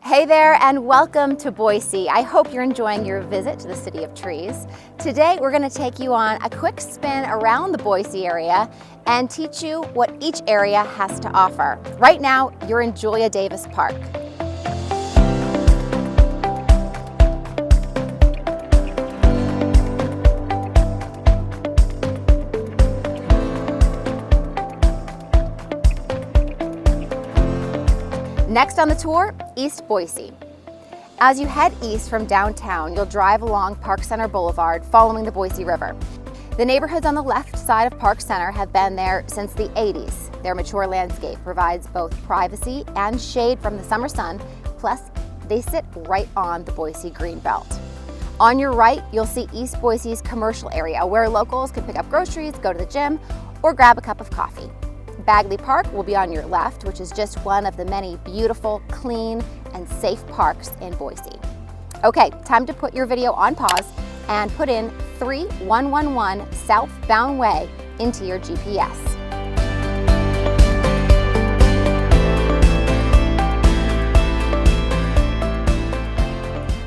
Hey there and welcome to Boise. I hope you're enjoying your visit to the City of Trees. Today we're going to take you on a quick spin around the Boise area and teach you what each area has to offer. Right now you're in Julia Davis Park. Next on the tour, East Boise. As you head east from downtown, you'll drive along Park Center Boulevard following the Boise River. The neighborhoods on the left side of Park Center have been there since the 80s. Their mature landscape provides both privacy and shade from the summer sun, plus they sit right on the Boise Greenbelt. On your right, you'll see East Boise's commercial area where locals can pick up groceries, go to the gym, or grab a cup of coffee. Bagley Park will be on your left, which is just one of the many beautiful, clean, and safe parks in Boise. Okay, time to put your video on pause and put in 3111 Southbound Way into your GPS.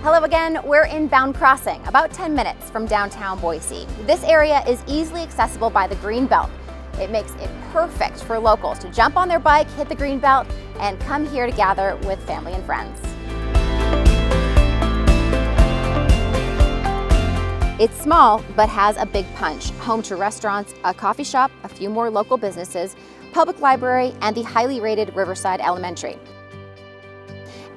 Hello again, we're in Bound Crossing, about 10 minutes from downtown Boise. This area is easily accessible by the Greenbelt. It makes it perfect for locals to jump on their bike, hit the Greenbelt, and come here to gather with family and friends. It's small, but has a big punch. Home to restaurants, a coffee shop, a few more local businesses, public library, and the highly rated Riverside Elementary.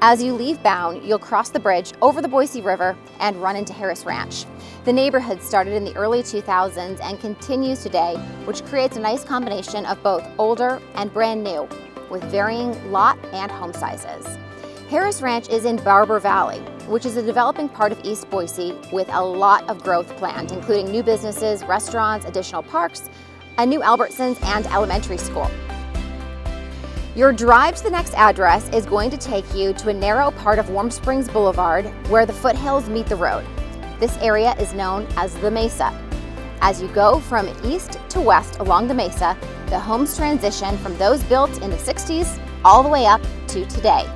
As you leave Bound, you'll cross the bridge over the Boise River and run into Harris Ranch. The neighborhood started in the early 2000s and continues today, which creates a nice combination of both older and brand new, with varying lot and home sizes. Harris Ranch is in Barber Valley, which is a developing part of East Boise with a lot of growth planned, including new businesses, restaurants, additional parks, a new Albertsons, and elementary school. Your drive to the next address is going to take you to a narrow part of Warm Springs Boulevard where the foothills meet the road. This area is known as the Mesa. As you go from east to west along the Mesa, the homes transition from those built in the 60s all the way up to today.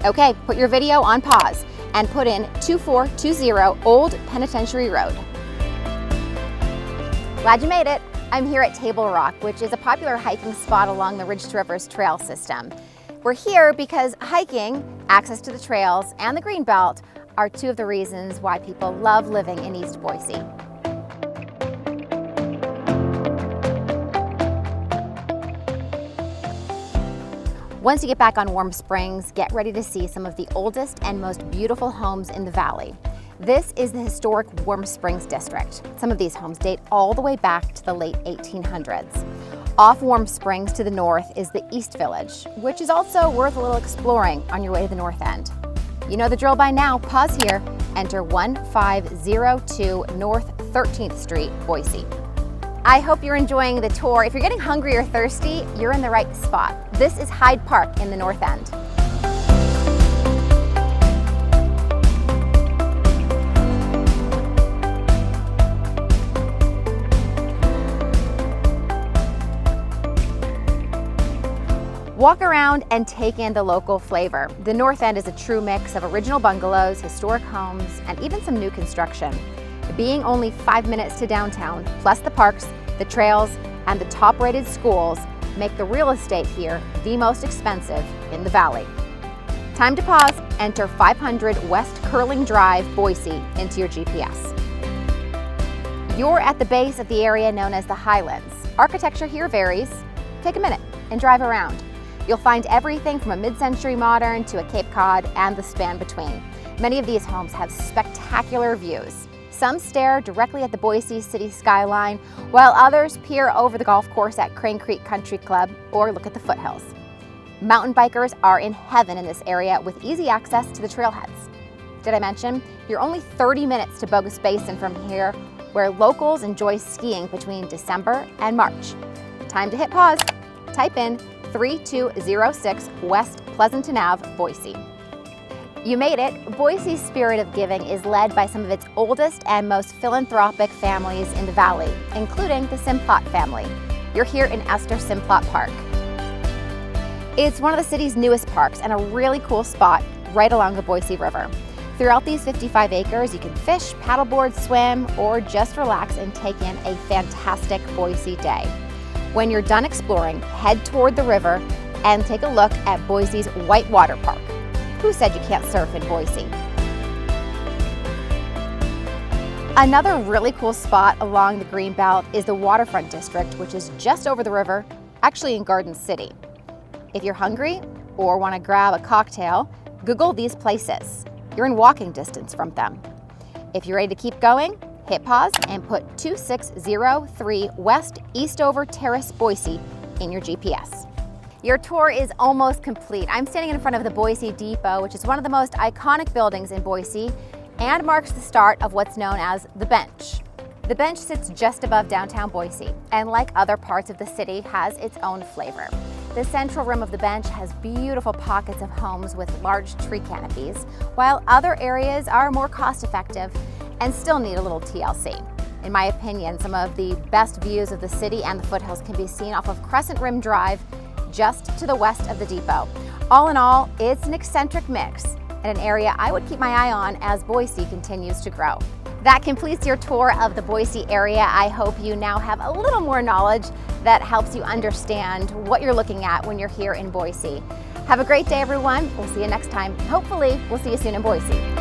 Okay, put your video on pause and put in 2420 Old Penitentiary Road. Glad you made it. I'm here at Table Rock, which is a popular hiking spot along the Ridge to Rivers trail system. We're here because hiking, access to the trails, and the Greenbelt are two of the reasons why people love living in East Boise. Once you get back on Warm Springs, get ready to see some of the oldest and most beautiful homes in the valley. This is the historic Warm Springs district. Some of these homes date all the way back to the late 1800s. Off Warm Springs to the north is the East Village, which is also worth a little exploring on your way to the north end. You know the drill by now. Pause here, enter 1502 North 13th Street, Boise. I hope you're enjoying the tour. If you're getting hungry or thirsty, you're in the right spot. This is Hyde Park in the north end. Walk around and take in the local flavor. The north end is a true mix of original bungalows, historic homes, and even some new construction. Being only 5 minutes to downtown, plus the parks, the trails, and the top-rated schools make the real estate here the most expensive in the valley. Time to pause, enter 500 West Curling Drive, Boise into your GPS. You're at the base of the area known as the Highlands. Architecture here varies. Take a minute and drive around. You'll find everything from a mid-century modern to a Cape Cod and the span between. Many of these homes have spectacular views. Some stare directly at the Boise city skyline, while others peer over the golf course at Crane Creek Country Club or look at the foothills. Mountain bikers are in heaven in this area with easy access to the trailheads. Did I mention? You're only 30 minutes to Bogus Basin from here, where locals enjoy skiing between December and March. Time to hit pause. Type in 3206 West Pleasanton Ave, Boise. You made it. Boise's spirit of giving is led by some of its oldest and most philanthropic families in the valley, including the Simplot family. You're here in Esther Simplot Park. It's one of the city's newest parks and a really cool spot right along the Boise River. Throughout these 55 acres, you can fish, paddleboard, swim, or just relax and take in a fantastic Boise day. When you're done exploring, head toward the river and take a look at Boise's Whitewater Park. Who said you can't surf in Boise? Another really cool spot along the Greenbelt is the Waterfront District, which is just over the river, actually in Garden City. If you're hungry or want to grab a cocktail, Google these places. You're in walking distance from them. If you're ready to keep going, hit pause and put 2603 West Eastover Terrace, Boise in your GPS. Your tour is almost complete. I'm standing in front of the Boise Depot, which is one of the most iconic buildings in Boise and marks the start of what's known as the Bench. The Bench sits just above downtown Boise and, like other parts of the city, has its own flavor. The central rim of the Bench has beautiful pockets of homes with large tree canopies, while other areas are more cost-effective and still need a little TLC. In my opinion, some of the best views of the city and the foothills can be seen off of Crescent Rim Drive, just to the west of the depot. All in all, it's an eccentric mix and an area I would keep my eye on as Boise continues to grow. That completes your tour of the Boise area. I hope you now have a little more knowledge that helps you understand what you're looking at when you're here in Boise. Have a great day, everyone. We'll see you next time. Hopefully, we'll see you soon in Boise.